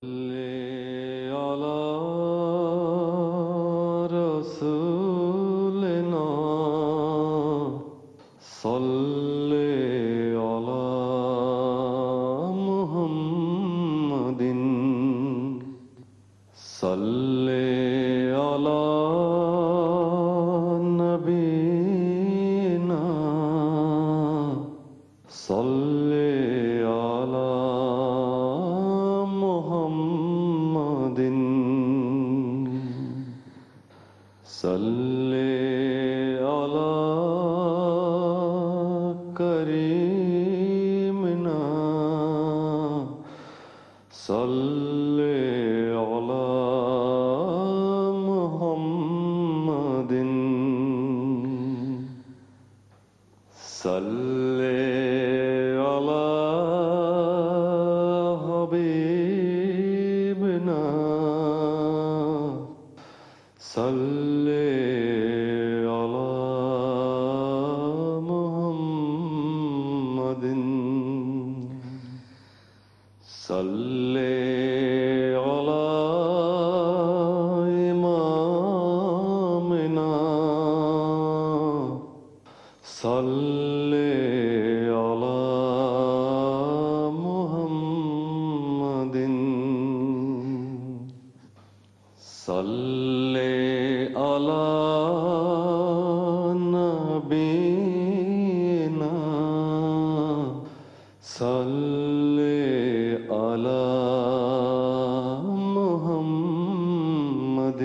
صلی علی رسولنا صلی علی محمد صلی علی نبینا صلی علی محمد صلی علی کریمنا صلی علی محمد صلی علی حبیبنا صلی علی محمد صلی علی امامنا صلی علی محمد صلی علی نبینا صلی علی محمد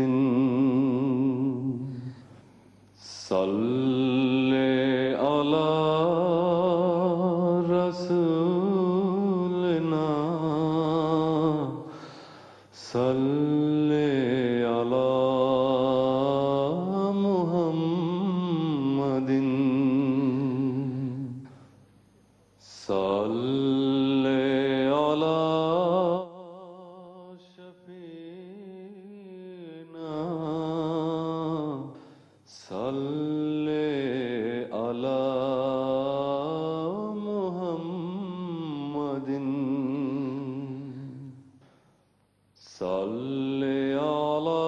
صلی علی رسولنا صلی علی محمد صلی علی شفیعنا صلی علی محمد صلی علی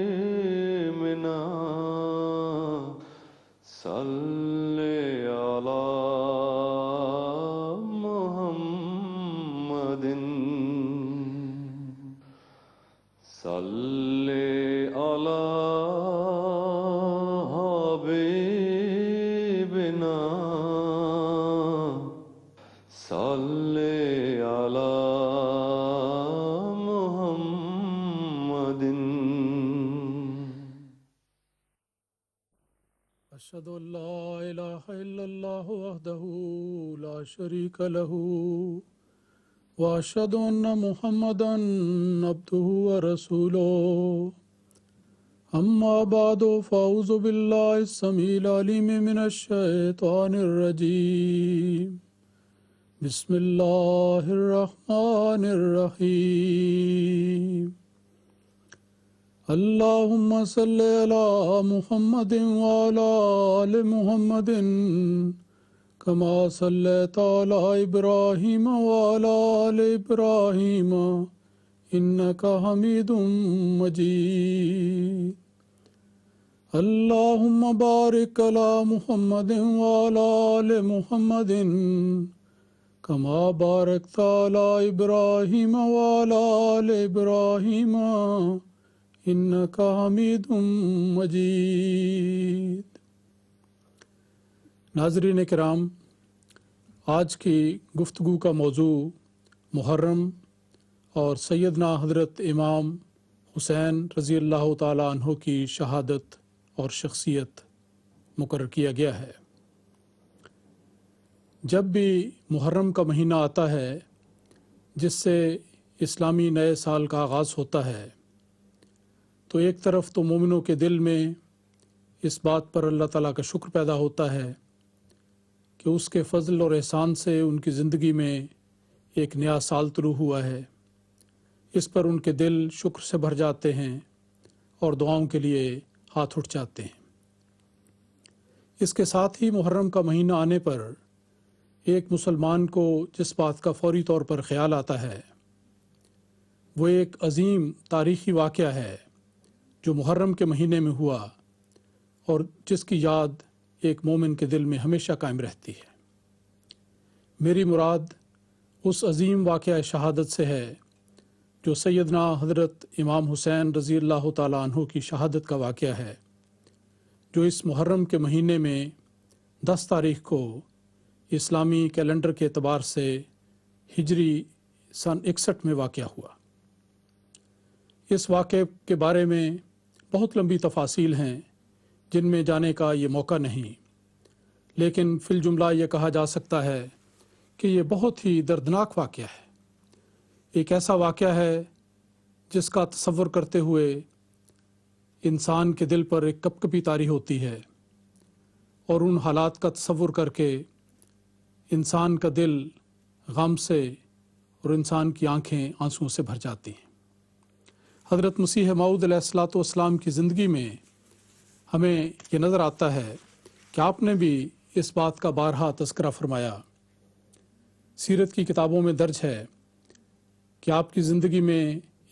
کریمنا صلی علی محمد صلی علی حبیبنا صلی علی محمد أشهد أن لا إله إلا الله وحده لا شريك له وأشهد أن محمدا عبده ورسوله أما بعد فأعوذ بالله السميع العليم من الشيطان الرجيم بسم الله الرحمن الرحيم اللهم صل على محمد وعلى آل محمد كما صليت على إبراهيم وعلى آل إبراهيم إنك حميد مجيد اللهم بارك على محمد وعلى آل محمد كما باركت على إبراهيم وعلى آل إبراهيم إنك حميد مجيد۔ ناظرین کرام، آج کی گفتگو کا موضوع محرم اور سیدنا حضرت امام حسین رضی اللہ تعالیٰ عنہ کی شہادت اور شخصیت مقرر کیا گیا ہے۔ جب بھی محرم کا مہینہ آتا ہے جس سے اسلامی نئے سال کا آغاز ہوتا ہے، تو ایک طرف تو مومنوں کے دل میں اس بات پر اللہ تعالیٰ کا شکر پیدا ہوتا ہے کہ اس کے فضل اور احسان سے ان کی زندگی میں ایک نیا سال طلوع ہوا ہے۔ اس پر ان کے دل شکر سے بھر جاتے ہیں اور دعاؤں کے لیے ہاتھ اٹھ جاتے ہیں۔ اس کے ساتھ ہی محرم کا مہینہ آنے پر ایک مسلمان کو جس بات کا فوری طور پر خیال آتا ہے وہ ایک عظیم تاریخی واقعہ ہے جو محرم کے مہینے میں ہوا اور جس کی یاد ایک مومن کے دل میں ہمیشہ قائم رہتی ہے۔ میری مراد اس عظیم واقعہ شہادت سے ہے جو سیدنا حضرت امام حسین رضی اللہ تعالیٰ عنہ کی شہادت کا واقعہ ہے، جو اس محرم کے مہینے میں 10 تاریخ کو اسلامی کیلنڈر کے اعتبار سے ہجری سن 61 میں واقع ہوا۔ اس واقعے کے بارے میں بہت لمبی تفاصیل ہیں جن میں جانے کا یہ موقع نہیں، لیکن فی الجملہ یہ کہا جا سکتا ہے کہ یہ بہت ہی دردناک واقعہ ہے، ایک ایسا واقعہ ہے جس کا تصور کرتے ہوئے انسان کے دل پر ایک کپکپی طاری ہوتی ہے، اور ان حالات کا تصور کر کے انسان کا دل غم سے اور انسان کی آنکھیں آنسوؤں سے بھر جاتی ہیں۔ حضرت مسیح موعود علیہ الصلوۃ والسلام کی زندگی میں ہمیں یہ نظر آتا ہے کہ آپ نے بھی اس بات کا بارہا تذکرہ فرمایا۔ سیرت کی کتابوں میں درج ہے کہ آپ کی زندگی میں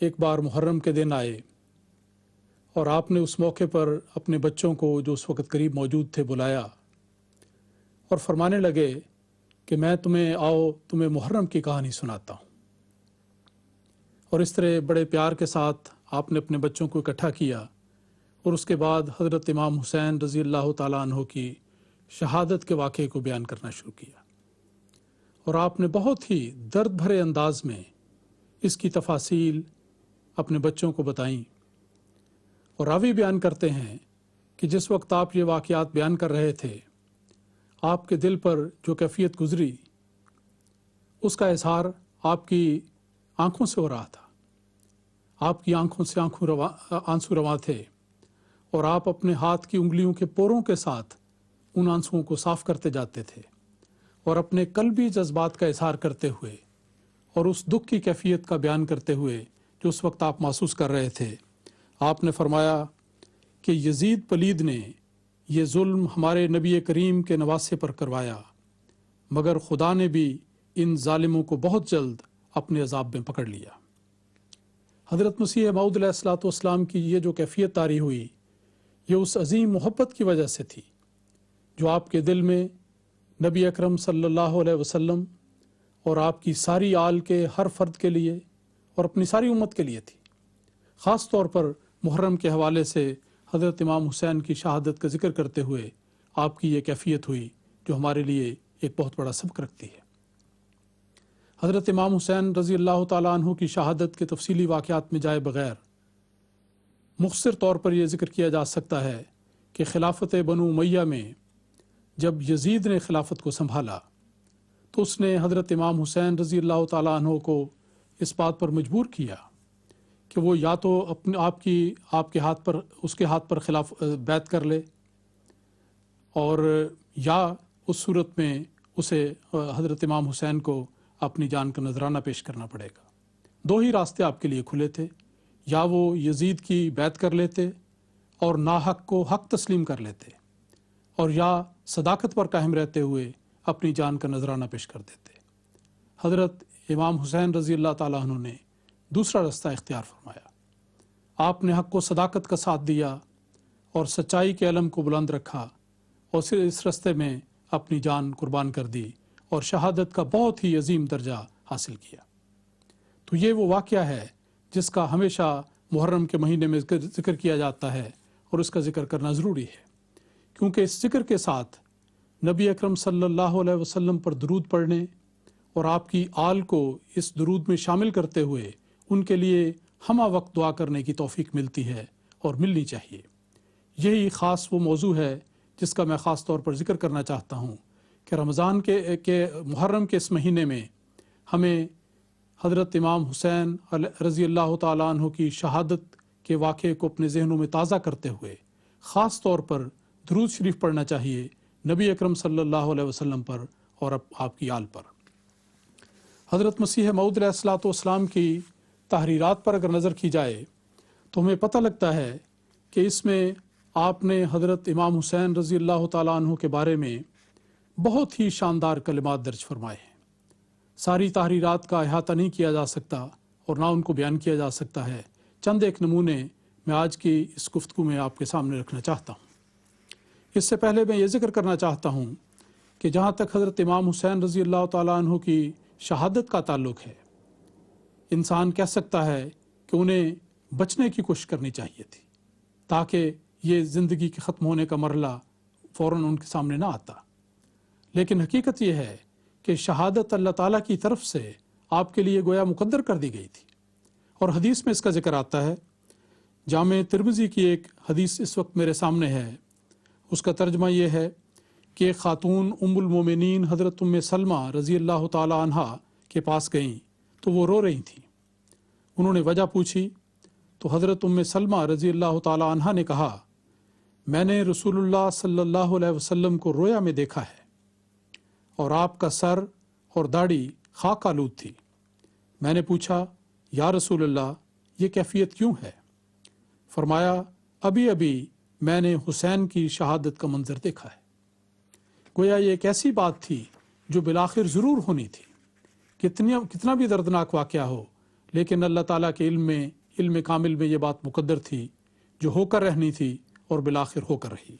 ایک بار محرم کے دن آئے اور آپ نے اس موقع پر اپنے بچوں کو جو اس وقت قریب موجود تھے بلایا اور فرمانے لگے کہ میں تمہیں محرم کی کہانی سناتا ہوں، اور اس طرح بڑے پیار کے ساتھ آپ نے اپنے بچوں کو اکٹھا کیا اور اس کے بعد حضرت امام حسین رضی اللہ تعالیٰ عنہ کی شہادت کے واقعے کو بیان کرنا شروع کیا، اور آپ نے بہت ہی درد بھرے انداز میں اس کی تفاصیل اپنے بچوں کو بتائیں۔ اور راوی بیان کرتے ہیں کہ جس وقت آپ یہ واقعات بیان کر رہے تھے آپ کے دل پر جو کیفیت گزری اس کا اظہار آپ کی آنکھوں سے ہو رہا تھا، آپ کی آنکھوں سے آنسو رواں تھے، اور آپ اپنے ہاتھ کی انگلیوں کے پوروں کے ساتھ ان آنسوؤں کو صاف کرتے جاتے تھے اور اپنے قلبی جذبات کا اظہار کرتے ہوئے اور اس دکھ کی کیفیت کا بیان کرتے ہوئے جو اس وقت آپ محسوس کر رہے تھے، آپ نے فرمایا کہ یزید پلید نے یہ ظلم ہمارے نبی کریم کے نواسے پر کروایا، مگر خدا نے بھی ان ظالموں کو بہت جلد اپنے عذاب میں پکڑ لیا۔ حضرت مسیح موعود علیہ الصلوۃ والسلام کی یہ جو کیفیت طاری ہوئی یہ اس عظیم محبت کی وجہ سے تھی جو آپ کے دل میں نبی اکرم صلی اللہ علیہ وسلم اور آپ کی ساری آل کے ہر فرد کے لیے اور اپنی ساری امت کے لیے تھی۔ خاص طور پر محرم کے حوالے سے حضرت امام حسین کی شہادت کا ذکر کرتے ہوئے آپ کی یہ کیفیت ہوئی جو ہمارے لیے ایک بہت بڑا سبق رکھتی ہے۔ حضرت امام حسین رضی اللہ تعالیٰ عنہ کی شہادت کے تفصیلی واقعات میں جائے بغیر مختصر طور پر یہ ذکر کیا جا سکتا ہے کہ خلافت بنو امیہ میں جب یزید نے خلافت کو سنبھالا تو اس نے حضرت امام حسین رضی اللہ تعالیٰ عنہ کو اس بات پر مجبور کیا کہ وہ یا تو آپ کے ہاتھ پر اس کے ہاتھ پر بیعت کر لے، اور یا اس صورت میں اسے حضرت امام حسین کو اپنی جان کا نذرانہ پیش کرنا پڑے گا۔ دو ہی راستے آپ کے لیے کھلے تھے، یا وہ یزید کی بیعت کر لیتے اور ناحق کو حق تسلیم کر لیتے، اور یا صداقت پر قائم رہتے ہوئے اپنی جان کا نذرانہ پیش کر دیتے۔ حضرت امام حسین رضی اللہ تعالیٰ عنہ نے دوسرا راستہ اختیار فرمایا۔ آپ نے حق و صداقت کا ساتھ دیا اور سچائی کے علم کو بلند رکھا، اور پھر اس راستے میں اپنی جان قربان کر دی اور شہادت کا بہت ہی عظیم درجہ حاصل کیا۔ تو یہ وہ واقعہ ہے جس کا ہمیشہ محرم کے مہینے میں ذکر کیا جاتا ہے، اور اس کا ذکر کرنا ضروری ہے، کیونکہ اس ذکر کے ساتھ نبی اکرم صلی اللہ علیہ وسلم پر درود پڑھنے اور آپ کی آل کو اس درود میں شامل کرتے ہوئے ان کے لیے ہمہ وقت دعا کرنے کی توفیق ملتی ہے اور ملنی چاہیے۔ یہی خاص وہ موضوع ہے جس کا میں خاص طور پر ذکر کرنا چاہتا ہوں کہ رمضان کے محرم کے اس مہینے میں ہمیں حضرت امام حسین رضی اللہ تعالیٰ عنہ کی شہادت کے واقعے کو اپنے ذہنوں میں تازہ کرتے ہوئے خاص طور پر درود شریف پڑھنا چاہیے نبی اکرم صلی اللہ علیہ وسلم پر اور آپ کی آل پر۔ حضرت مسیح موعود علیہ الصلوۃ والسلام کی تحریرات پر اگر نظر کی جائے تو ہمیں پتہ لگتا ہے کہ اس میں آپ نے حضرت امام حسین رضی اللہ تعالیٰ عنہ کے بارے میں بہت ہی شاندار کلمات درج فرمائے ہیں۔ ساری تحریرات کا احاطہ نہیں کیا جا سکتا اور نہ ان کو بیان کیا جا سکتا ہے۔ چند ایک نمونے میں آج کی اس گفتگو میں آپ کے سامنے رکھنا چاہتا ہوں۔ اس سے پہلے میں یہ ذکر کرنا چاہتا ہوں کہ جہاں تک حضرت امام حسین رضی اللہ تعالیٰ عنہ کی شہادت کا تعلق ہے، انسان کہہ سکتا ہے کہ انہیں بچنے کی کوشش کرنی چاہیے تھی تاکہ یہ زندگی کے ختم ہونے کا مرحلہ فوراً ان کے سامنے نہ آتا، لیکن حقیقت یہ ہے کہ شہادت اللہ تعالیٰ کی طرف سے آپ کے لیے گویا مقدر کر دی گئی تھی، اور حدیث میں اس کا ذکر آتا ہے۔ جامع ترمذی کی ایک حدیث اس وقت میرے سامنے ہے، اس کا ترجمہ یہ ہے کہ ایک خاتون ام المومنین حضرت ام سلمہ رضی اللہ تعالیٰ عنہا کے پاس گئیں تو وہ رو رہی تھیں۔ انہوں نے وجہ پوچھی تو حضرت ام سلمہ رضی اللہ تعالیٰ عنہا نے کہا، میں نے رسول اللہ صلی اللہ علیہ وسلم کو رویا میں دیکھا ہے اور آپ کا سر اور داڑھی خاک آلود تھی۔ میں نے پوچھا، یا رسول اللہ یہ کیفیت کیوں ہے؟ فرمایا، ابھی ابھی میں نے حسین کی شہادت کا منظر دیکھا ہے۔ گویا یہ ایک ایسی بات تھی جو بالآخر ضرور ہونی تھی، کتنا بھی دردناک واقعہ ہو، لیکن اللہ تعالیٰ کے علم کامل میں یہ بات مقدر تھی جو ہو کر رہنی تھی اور بالآخر ہو کر رہی۔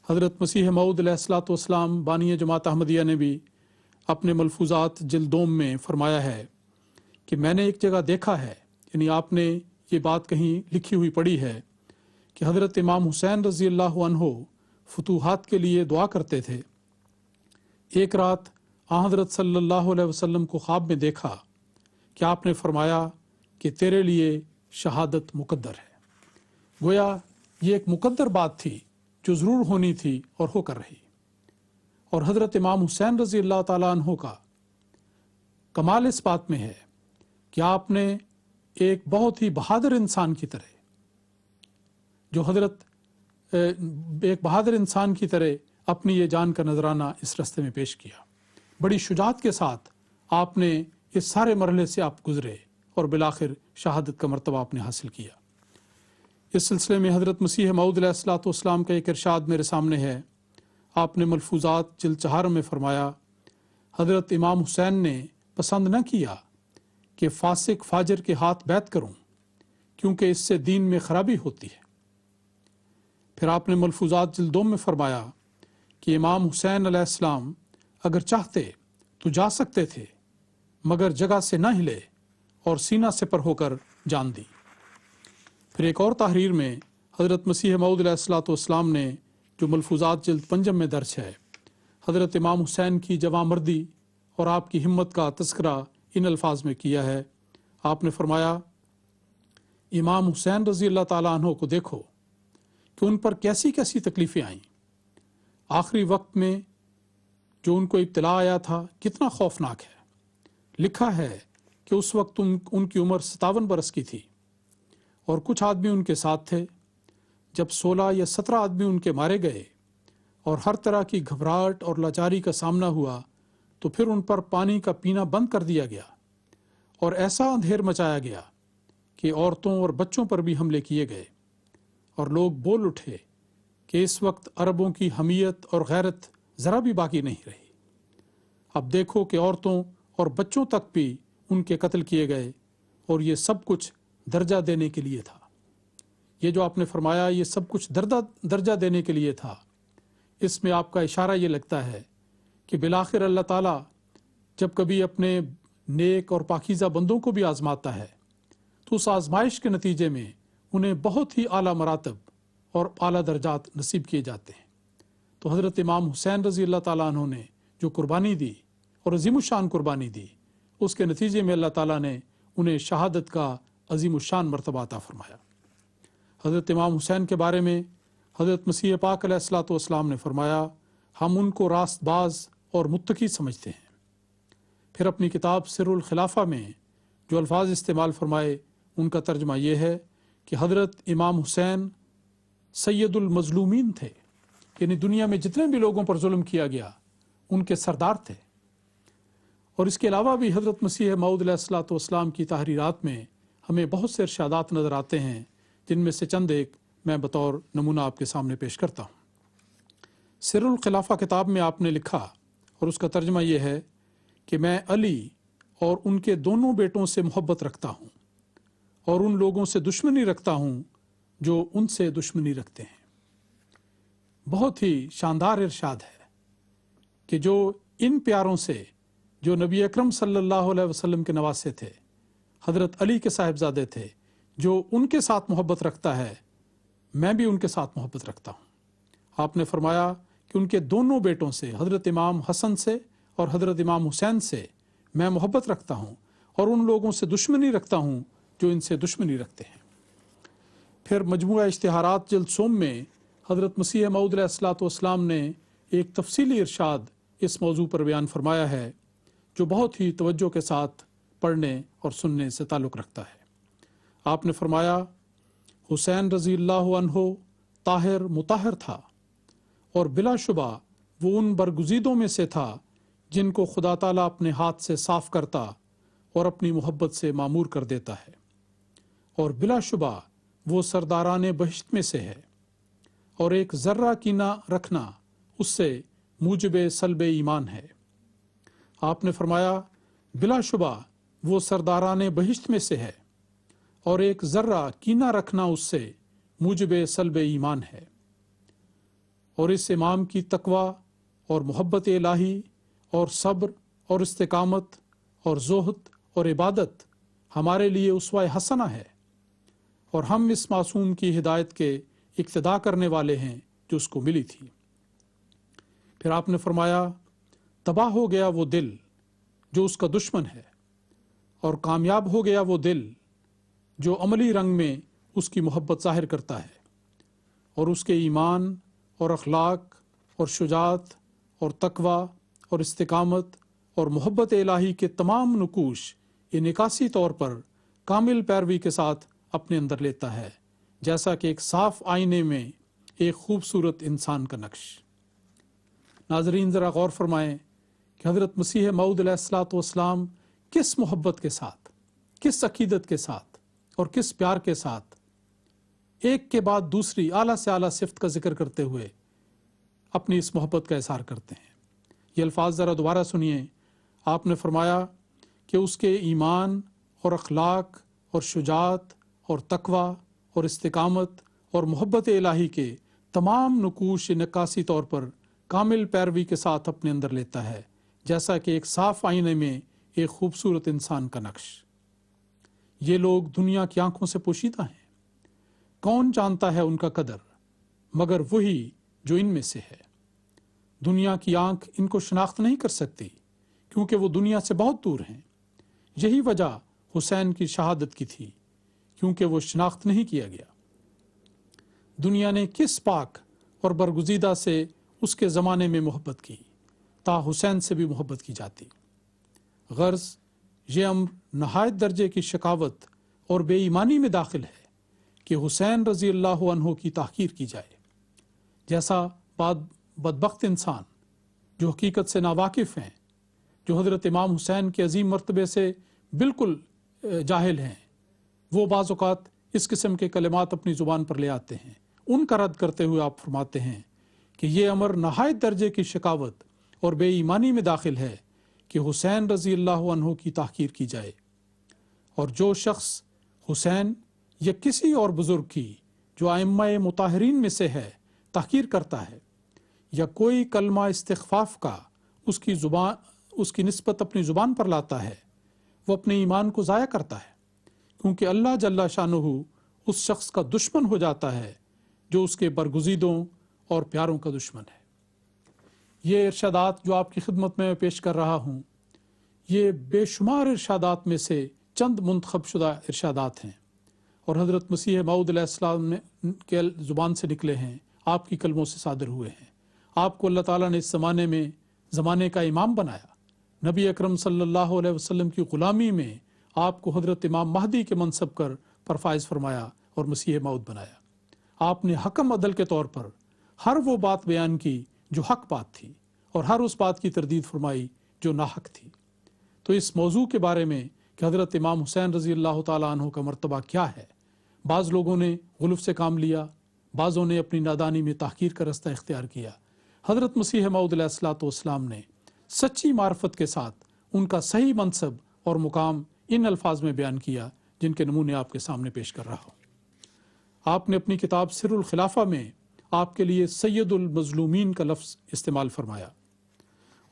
حضرت مسیح موعود علیہ الصلوۃ والسلام بانی جماعت احمدیہ نے بھی اپنے ملفوظات جلد دوم میں فرمایا ہے کہ میں نے ایک جگہ دیکھا ہے، یعنی آپ نے یہ بات کہیں لکھی ہوئی پڑھی ہے کہ حضرت امام حسین رضی اللہ عنہ فتوحات کے لیے دعا کرتے تھے۔ ایک رات حضرت صلی اللہ علیہ وسلم کو خواب میں دیکھا کہ آپ نے فرمایا کہ تیرے لیے شہادت مقدر ہے۔ گویا یہ ایک مقدر بات تھی جو ضرور ہونی تھی اور ہو کر رہی۔ اور حضرت امام حسین رضی اللہ تعالیٰ عنہ کا کمال اس بات میں ہے کہ آپ نے ایک بہت ہی بہادر انسان کی طرح ایک بہادر انسان کی طرح اپنی یہ جان کا نذرانہ اس رستے میں پیش کیا۔ بڑی شجاعت کے ساتھ آپ نے اس سارے مرحلے سے آپ گزرے اور بالآخر شہادت کا مرتبہ آپ نے حاصل کیا۔ اس سلسلے میں حضرت مسیح موعود علیہ الصلوۃ والسلام کا ایک ارشاد میرے سامنے ہے۔ آپ نے ملفوظات جلد 4 میں فرمایا، حضرت امام حسین نے پسند نہ کیا کہ فاسق فاجر کے ہاتھ بیعت کروں، کیونکہ اس سے دین میں خرابی ہوتی ہے۔ پھر آپ نے ملفوظات جلد 2 میں فرمایا کہ امام حسین علیہ السلام اگر چاہتے تو جا سکتے تھے، مگر جگہ سے نہ ہلے اور سینہ سپر ہو کر جان دی۔ پھر ایک اور تحریر میں حضرت مسیح موعود علیہ الصلوۃ والسلام نے جو ملفوظات جلد 5 میں درج ہے، حضرت امام حسین کی جواں مردی اور آپ کی ہمت کا تذکرہ ان الفاظ میں کیا ہے۔ آپ نے فرمایا، امام حسین رضی اللہ تعالیٰ عنہ کو دیکھو کہ ان پر کیسی کیسی تکلیفیں آئیں۔ آخری وقت میں جو ان کو ابتلا آیا تھا کتنا خوفناک ہے۔ لکھا ہے کہ اس وقت ان کی عمر 57 برس کی تھی اور کچھ آدمی ان کے ساتھ تھے۔ جب 16 یا 17 آدمی ان کے مارے گئے اور ہر طرح کی گھبراہٹ اور لاچاری کا سامنا ہوا تو پھر ان پر پانی کا پینا بند کر دیا گیا اور ایسا اندھیر مچایا گیا کہ عورتوں اور بچوں پر بھی حملے کیے گئے، اور لوگ بول اٹھے کہ اس وقت عربوں کی حمیت اور غیرت ذرا بھی باقی نہیں رہی۔ اب دیکھو کہ عورتوں اور بچوں تک بھی ان کے قتل کیے گئے، اور یہ سب کچھ درجہ دینے کے لیے تھا۔ یہ جو آپ نے فرمایا یہ سب کچھ درجہ دینے کے لیے تھا، اس میں آپ کا اشارہ یہ لگتا ہے کہ بالآخر اللہ تعالیٰ جب کبھی اپنے نیک اور پاکیزہ بندوں کو بھی آزماتا ہے تو اس آزمائش کے نتیجے میں انہیں بہت ہی اعلیٰ مراتب اور اعلیٰ درجات نصیب کیے جاتے ہیں۔ تو حضرت امام حسین رضی اللہ تعالیٰ عنہ نے جو قربانی دی اور عظیم الشان قربانی دی، اس کے نتیجے میں اللہ تعالیٰ نے انہیں شہادت کا عظیم الشان مرتبہ عطا فرمایا۔ حضرت امام حسین کے بارے میں حضرت مسیح پاک علیہ الصلوۃ والسلام نے فرمایا، ہم ان کو راست باز اور متقی سمجھتے ہیں۔ پھر اپنی کتاب سر الخلافہ میں جو الفاظ استعمال فرمائے ان کا ترجمہ یہ ہے کہ حضرت امام حسین سید المظلومین تھے، یعنی دنیا میں جتنے بھی لوگوں پر ظلم کیا گیا ان کے سردار تھے۔ اور اس کے علاوہ بھی حضرت مسیح موعود علیہ الصلوۃ والسلام کی تحریرات میں ہمیں بہت سے ارشادات نظر آتے ہیں، جن میں سے چند ایک میں بطور نمونہ آپ کے سامنے پیش کرتا ہوں۔ سر الخلافہ کتاب میں آپ نے لکھا، اور اس کا ترجمہ یہ ہے کہ میں علی اور ان کے دونوں بیٹوں سے محبت رکھتا ہوں اور ان لوگوں سے دشمنی رکھتا ہوں جو ان سے دشمنی رکھتے ہیں۔ بہت ہی شاندار ارشاد ہے کہ جو ان پیاروں سے جو نبی اکرم صلی اللہ علیہ وسلم کے نواسے تھے، حضرت علی کے صاحبزادے تھے، جو ان کے ساتھ محبت رکھتا ہے، میں بھی ان کے ساتھ محبت رکھتا ہوں۔ آپ نے فرمایا کہ ان کے دونوں بیٹوں سے، حضرت امام حسن سے اور حضرت امام حسین سے میں محبت رکھتا ہوں اور ان لوگوں سے دشمنی رکھتا ہوں جو ان سے دشمنی رکھتے ہیں۔ پھر مجموعہ اشتہارات جلد سوم میں حضرت مسیح موعود علیہ الصلوۃ والسلام نے ایک تفصیلی ارشاد اس موضوع پر بیان فرمایا ہے جو بہت ہی توجہ کے ساتھ پڑھنے اور سننے سے تعلق رکھتا ہے۔ آپ نے فرمایا، حسین رضی اللہ عنہ طاہر مطہر تھا اور بلا شبہ وہ ان برگزیدوں میں سے تھا جن کو خدا تعالیٰ اپنے ہاتھ سے صاف کرتا اور اپنی محبت سے معمور کر دیتا ہے، اور بلا شبہ وہ سرداران بہشت میں سے ہے، اور ایک ذرہ کینہ رکھنا اس سے موجب سلب ایمان ہے۔ آپ نے فرمایا، بلا شبہ وہ سرداران بہشت میں سے ہے اور ایک ذرہ کینہ رکھنا اس سے موجب سلب ایمان ہے، اور اس امام کی تقوی اور محبت الہی اور صبر اور استقامت اور زہد اور عبادت ہمارے لیے اسوہ حسنہ ہے، اور ہم اس معصوم کی ہدایت کے اقتداء کرنے والے ہیں جو اس کو ملی تھی۔ پھر آپ نے فرمایا، تباہ ہو گیا وہ دل جو اس کا دشمن ہے، اور کامیاب ہو گیا وہ دل جو عملی رنگ میں اس کی محبت ظاہر کرتا ہے، اور اس کے ایمان اور اخلاق اور شجاعت اور تقوی اور استقامت اور محبت الہی کے تمام نقوش انعکاسی طور پر کامل پیروی کے ساتھ اپنے اندر لیتا ہے، جیسا کہ ایک صاف آئینے میں ایک خوبصورت انسان کا نقش۔ ناظرین، ذرا غور فرمائیں کہ حضرت مسیح موعود علیہ الصلوۃ والسلام کس محبت کے ساتھ، کس عقیدت کے ساتھ اور کس پیار کے ساتھ ایک کے بعد دوسری اعلیٰ سے اعلیٰ صفت کا ذکر کرتے ہوئے اپنی اس محبت کا اظہار کرتے ہیں۔ یہ الفاظ ذرا دوبارہ سنیے۔ آپ نے فرمایا کہ اس کے ایمان اور اخلاق اور شجاعت اور تقوی اور استقامت اور محبت الہی کے تمام نقوش انعکاسی طور پر کامل پیروی کے ساتھ اپنے اندر لیتا ہے، جیسا کہ ایک صاف آئینے میں ایک خوبصورت انسان کا نقش۔ یہ لوگ دنیا کی آنکھوں سے پوشیدہ ہیں، کون جانتا ہے ان کا قدر مگر وہی جو ان میں سے ہے۔ دنیا کی آنکھ ان کو شناخت نہیں کر سکتی کیونکہ وہ دنیا سے بہت دور ہیں۔ یہی وجہ حسین کی شہادت کی تھی، کیونکہ وہ شناخت نہیں کیا گیا۔ دنیا نے کس پاک اور برگزیدہ سے اس کے زمانے میں محبت کی، تا حسین سے بھی محبت کی جاتی۔ غرض یہ امر نہایت درجے کی شقاوت اور بے ایمانی میں داخل ہے کہ حسین رضی اللہ عنہ کی تحقیر کی جائے، جیسا بدبخت انسان جو حقیقت سے ناواقف ہیں، جو حضرت امام حسین کے عظیم مرتبے سے بالکل جاہل ہیں، وہ بعض اوقات اس قسم کے کلمات اپنی زبان پر لے آتے ہیں۔ ان کا رد کرتے ہوئے آپ فرماتے ہیں کہ یہ امر نہایت درجے کی شقاوت اور بے ایمانی میں داخل ہے کہ حسین رضی اللہ عنہ کی تحقیر کی جائے، اور جو شخص حسین یا کسی اور بزرگ کی جو ائمہ مطہرین میں سے ہے تحقیر کرتا ہے، یا کوئی کلمہ استخفاف کا اس کی نسبت اپنی زبان پر لاتا ہے، وہ اپنے ایمان کو ضائع کرتا ہے، کیونکہ اللہ جل شانہ اس شخص کا دشمن ہو جاتا ہے جو اس کے برگزیدوں اور پیاروں کا دشمن ہے۔ یہ ارشادات جو آپ کی خدمت میں پیش کر رہا ہوں، یہ بے شمار ارشادات میں سے چند منتخب شدہ ارشادات ہیں، اور حضرت مسیح موعود علیہ السلام کے زبان سے نکلے ہیں، آپ کی کلموں سے صادر ہوئے ہیں۔ آپ کو اللہ تعالیٰ نے اس زمانے کا امام بنایا۔ نبی اکرم صلی اللہ علیہ وسلم کی غلامی میں آپ کو حضرت امام مہدی کے منصب پر فائز فرمایا اور مسیح موعود بنایا۔ آپ نے حکم عدل کے طور پر ہر وہ بات بیان کی جو حق بات تھی، اور ہر اس بات کی تردید فرمائی جو ناحق تھی۔ تو اس موضوع کے بارے میں کہ حضرت امام حسین رضی اللہ تعالیٰ عنہ کا مرتبہ کیا ہے، بعض لوگوں نے غلف سے کام لیا، بعضوں نے اپنی نادانی میں تحقیر کا رستہ اختیار کیا۔ حضرت مسیح موعود علیہ الصلوۃ والسلام نے سچی معرفت کے ساتھ ان کا صحیح منصب اور مقام ان الفاظ میں بیان کیا جن کے نمونے آپ کے سامنے پیش کر رہا ہوں۔ آپ نے اپنی کتاب سر الخلافہ میں آپ کے لیے سید المظلومین کا لفظ استعمال فرمایا،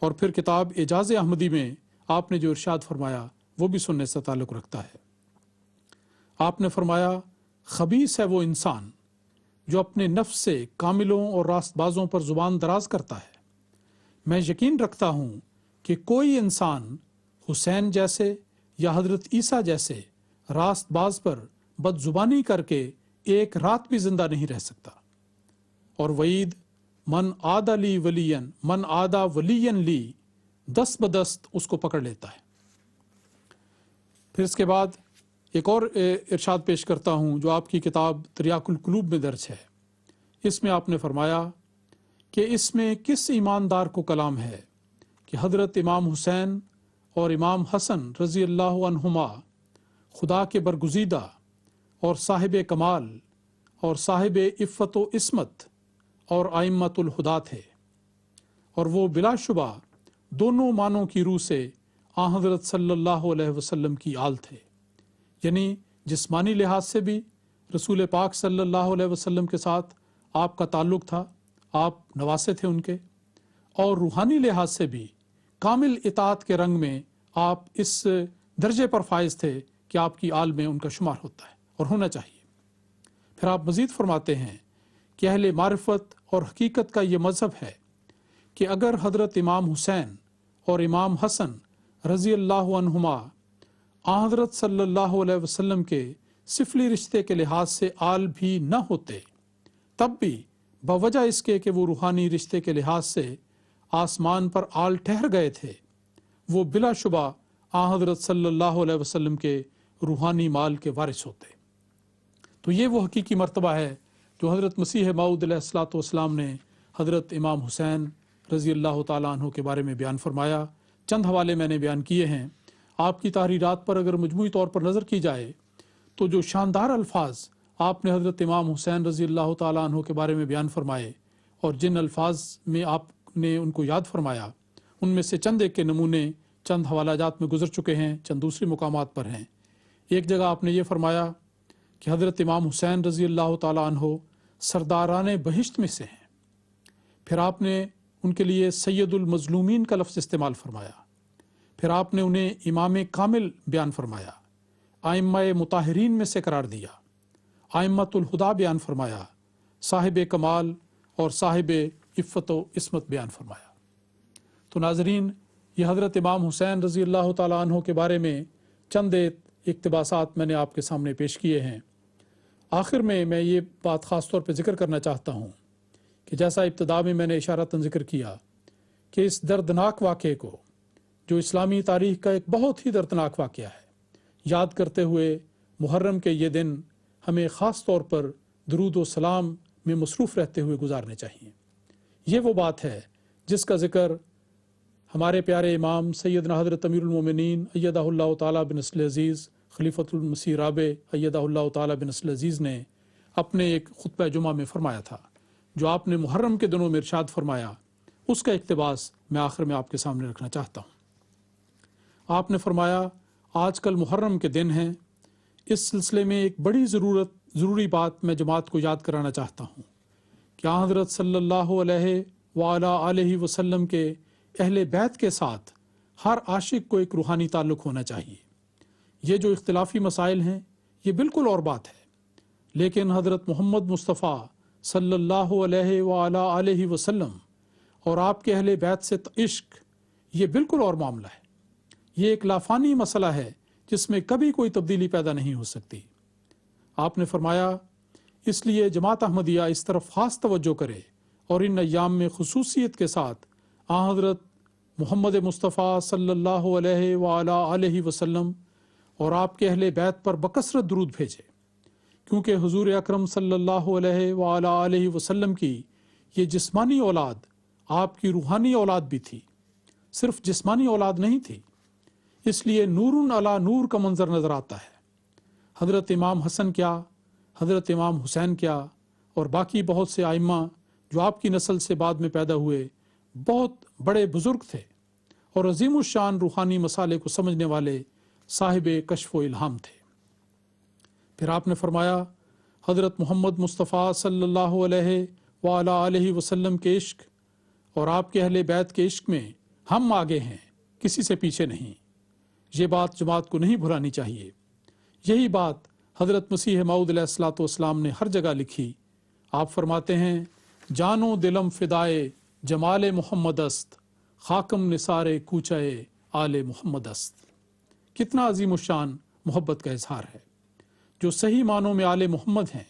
اور پھر کتاب اعجاز احمدی میں آپ نے جو ارشاد فرمایا وہ بھی سننے سے تعلق رکھتا ہے۔ آپ نے فرمایا خبیث ہے وہ انسان جو اپنے نفس سے کاملوں اور راست بازوں پر زبان دراز کرتا ہے۔ میں یقین رکھتا ہوں کہ کوئی انسان حسین جیسے یا حضرت عیسیٰ جیسے راست باز پر بد زبانی کر کے ایک رات بھی زندہ نہیں رہ سکتا۔ اور وعید من عاد لی ولین من عادا ولین لی دست بدست اس کو پکڑ لیتا ہے۔ پھر اس کے بعد ایک اور ارشاد پیش کرتا ہوں جو آپ کی کتاب تریاق القلوب میں درج ہے۔ اس میں آپ نے فرمایا کہ اس میں کس ایماندار کو کلام ہے کہ حضرت امام حسین اور امام حسن رضی اللہ عنہما خدا کے برگزیدہ اور صاحب کمال اور صاحب عفت و عصمت اور ائمۃ الہدیٰ تھے، اور وہ بلا شبہ دونوں معنوں کی روح سے آن حضرت صلی اللہ علیہ وسلم کی آل تھے، یعنی جسمانی لحاظ سے بھی رسول پاک صلی اللہ علیہ وسلم کے ساتھ آپ کا تعلق تھا، آپ نواسے تھے ان کے، اور روحانی لحاظ سے بھی کامل اطاعت کے رنگ میں آپ اس درجے پر فائز تھے کہ آپ کی آل میں ان کا شمار ہوتا ہے اور ہونا چاہیے۔ پھر آپ مزید فرماتے ہیں کہ اہل معرفت اور حقیقت کا یہ مذہب ہے کہ اگر حضرت امام حسین اور امام حسن رضی اللہ عنہما آن حضرت صلی اللہ علیہ وسلم کے سفلی رشتے کے لحاظ سے آل بھی نہ ہوتے، تب بھی بوجہ اس کے کہ وہ روحانی رشتے کے لحاظ سے آسمان پر آل ٹھہر گئے تھے، وہ بلا شبہ آن حضرت صلی اللہ علیہ وسلم کے روحانی مال کے وارث ہوتے۔ تو یہ وہ حقیقی مرتبہ ہے جو حضرت مسیح موعود علیہ الصلوۃ والسلام نے حضرت امام حسین رضی اللہ تعالیٰ عنہ کے بارے میں بیان فرمایا۔ چند حوالے میں نے بیان کیے ہیں۔ آپ کی تحریرات پر اگر مجموعی طور پر نظر کی جائے تو جو شاندار الفاظ آپ نے حضرت امام حسین رضی اللہ تعالیٰ عنہ کے بارے میں بیان فرمائے اور جن الفاظ میں آپ نے ان کو یاد فرمایا، ان میں سے چند ایک کے نمونے چند حوالہ جات میں گزر چکے ہیں، چند دوسری مقامات پر ہیں۔ ایک جگہ آپ نے یہ فرمایا کہ حضرت امام حسین رضی اللہ تعالیٰ عنہ سرداران بہشت میں سے ہیں۔ پھر آپ نے ان کے لیے سید المظلومین کا لفظ استعمال فرمایا۔ پھر آپ نے انہیں امام کامل بیان فرمایا، ائمہ مطہرین میں سے قرار دیا، ائمۃ الہدیٰ بیان فرمایا، صاحب کمال اور صاحب عفت و عصمت بیان فرمایا۔ تو ناظرین، یہ حضرت امام حسین رضی اللہ تعالیٰ عنہ کے بارے میں چند اقتباسات میں نے آپ کے سامنے پیش کیے ہیں۔ آخر میں یہ بات خاص طور پہ ذکر کرنا چاہتا ہوں کہ جیسا ابتدا میں نے اشارتاً ذکر کیا کہ اس دردناک واقعے کو، جو اسلامی تاریخ کا ایک بہت ہی دردناک واقعہ ہے، یاد کرتے ہوئے محرم کے یہ دن ہمیں خاص طور پر درود و سلام میں مصروف رہتے ہوئے گزارنے چاہیے۔ یہ وہ بات ہے جس کا ذکر ہمارے پیارے امام سیدنا حضرت امیر المومنین ایدہ اللہ تعالیٰ بن نصر العزیز خلیفۃ المسیح رابع ایدہ اللہ تعالیٰ بن نصر العزیز نے اپنے ایک خطبہ جمعہ میں فرمایا تھا، جو آپ نے محرم کے دنوں میں ارشاد فرمایا۔ اس کا اقتباس میں آخر میں آپ کے سامنے رکھنا چاہتا ہوں۔ آپ نے فرمایا آج کل محرم کے دن ہیں، اس سلسلے میں ایک بڑی ضروری بات میں جماعت کو یاد کرانا چاہتا ہوں کہ آن حضرت صلی اللہ علیہ وآلہ آلہ وسلم کے اہل بیت کے ساتھ ہر عاشق کو ایک روحانی تعلق ہونا چاہیے۔ یہ جو اختلافی مسائل ہیں یہ بالکل اور بات ہے، لیکن حضرت محمد مصطفیٰ صلی اللہ علیہ وآلہ آلہ وسلم اور آپ کے اہل بیت سے عشق یہ بالکل اور معاملہ ہے۔ یہ ایک لافانی مسئلہ ہے جس میں کبھی کوئی تبدیلی پیدا نہیں ہو سکتی۔ آپ نے فرمایا اس لیے جماعت احمدیہ اس طرف خاص توجہ کرے اور ان ایام میں خصوصیت کے ساتھ آن حضرت محمد مصطفیٰ صلی اللہ علیہ وآلہ آلہ وسلم اور آپ کے اہل بیت پر بکثرت درود بھیجے، کیونکہ حضور اکرم صلی اللہ علیہ وآلہ آلہ وسلم کی یہ جسمانی اولاد آپ کی روحانی اولاد بھی تھی، صرف جسمانی اولاد نہیں تھی۔ اس لیے نور علی نور کا منظر نظر آتا ہے۔ حضرت امام حسن کیا، حضرت امام حسین کیا، اور باقی بہت سے ائمہ جو آپ کی نسل سے بعد میں پیدا ہوئے بہت بڑے بزرگ تھے اور عظیم الشان روحانی مسائل کو سمجھنے والے صاحب کشف و الہام تھے۔ پھر آپ نے فرمایا حضرت محمد مصطفیٰ صلی اللہ علیہ وآلہ آلہ وسلم کے عشق اور آپ کے اہل بیت کے عشق میں ہم آگے ہیں، کسی سے پیچھے نہیں۔ یہ بات جماعت کو نہیں بھلانی چاہیے۔ یہی بات حضرت مسیح موعود علیہ الصلوۃ والسلام نے ہر جگہ لکھی۔ آپ فرماتے ہیں جانو دلم فدائے جمال محمد است، خاکم نثار کوچے آل محمد است۔ کتنا عظیم الشان محبت کا اظہار ہے۔ جو صحیح معنوں میں آل محمد ہیں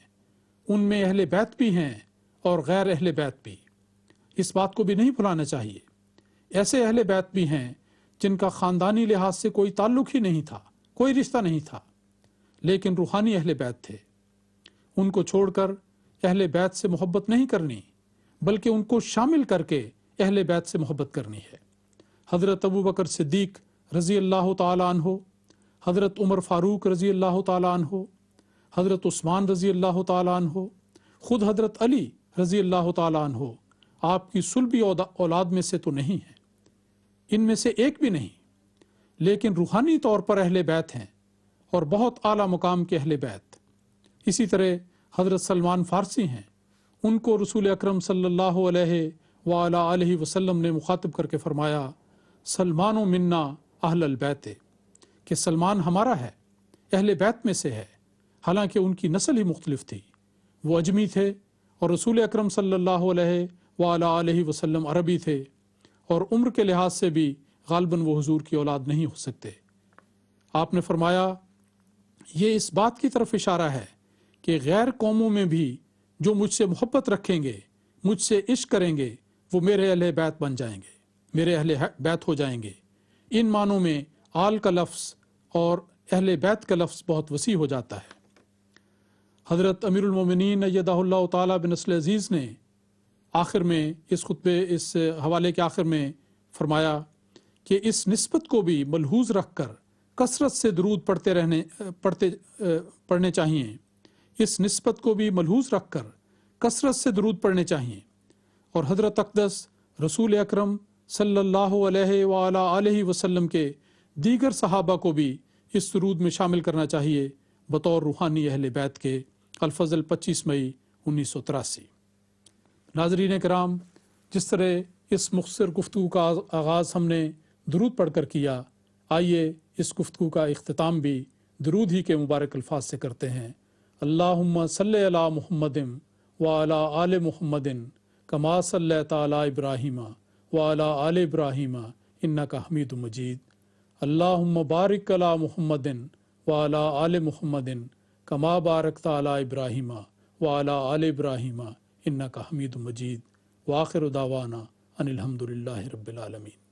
ان میں اہل بیت بھی ہیں اور غیر اہل بیت بھی۔ اس بات کو بھی نہیں بھلانا چاہیے۔ ایسے اہل بیت بھی ہیں جن کا خاندانی لحاظ سے کوئی تعلق ہی نہیں تھا، کوئی رشتہ نہیں تھا، لیکن روحانی اہل بیت تھے۔ ان کو چھوڑ کر اہل بیت سے محبت نہیں کرنی، بلکہ ان کو شامل کر کے اہل بیت سے محبت کرنی ہے۔ حضرت ابوبکر صدیق رضی اللہ تعالیٰ عنہ، حضرت عمر فاروق رضی اللہ تعالیٰ عنہ، حضرت عثمان رضی اللہ تعالیٰ عنہ، خود حضرت علی رضی اللہ تعالیٰ عنہ آپ کی صلبی اولاد میں سے تو نہیں ہیں، ان میں سے ایک بھی نہیں، لیکن روحانی طور پر اہل بیت ہیں اور بہت اعلیٰ مقام کے اہل بیت۔ اسی طرح حضرت سلمان فارسی ہیں، ان کو رسول اکرم صلی اللہ علیہ وآلہ آلہ وسلم نے مخاطب کر کے فرمایا سلمان و منا اہل البیت، کہ سلمان ہمارا ہے، اہل بیت میں سے ہے، حالانکہ ان کی نسل ہی مختلف تھی۔ وہ اجمی تھے اور رسول اکرم صلی اللہ علیہ وآلہ آلہ وسلم عربی تھے، اور عمر کے لحاظ سے بھی غالباً وہ حضور کی اولاد نہیں ہو سکتے۔ آپ نے فرمایا یہ اس بات کی طرف اشارہ ہے کہ غیر قوموں میں بھی جو مجھ سے محبت رکھیں گے، مجھ سے عشق کریں گے، وہ میرے اہل بیت بن جائیں گے، میرے اہل بیت ہو جائیں گے۔ ان معنوں میں آل کا لفظ اور اہل بیت کا لفظ بہت وسیع ہو جاتا ہے۔ حضرت امیر المومنین ایدہ اللہ تعالیٰ بنصر عزیز نے آخر میں اس خطبے، اس حوالے کے آخر میں فرمایا کہ اس نسبت کو بھی ملحوظ رکھ کر کثرت سے درود پڑھنے چاہیے، اس نسبت کو بھی ملحوظ رکھ کر کثرت سے درود پڑھنے چاہیے، اور حضرت اقدس رسول اکرم صلی اللہ علیہ وآلہ آلہ وسلم کے دیگر صحابہ کو بھی اس درود میں شامل کرنا چاہیے بطور روحانی اہل بیت کے۔ الفضل 25 مئی 1983۔ ناظرین کرام، جس طرح اس مختصر گفتگو کا آغاز ہم نے درود پڑھ کر کیا، آئیے اس گفتگو کا اختتام بھی درود ہی کے مبارک الفاظ سے کرتے ہیں۔ اللہم صلی علی محمد وعلی آل محمد کما صلیت علی ابراہیم وعلی آل ابراہیم انک حمید مجید۔ اللہم بارک علی محمد وعلی آل محمد کما بارکت علی ابراہیم وعلی آل ابراہیم انک حمید مجید۔ وآخر دعوانا ان الحمد للہ رب العالمین۔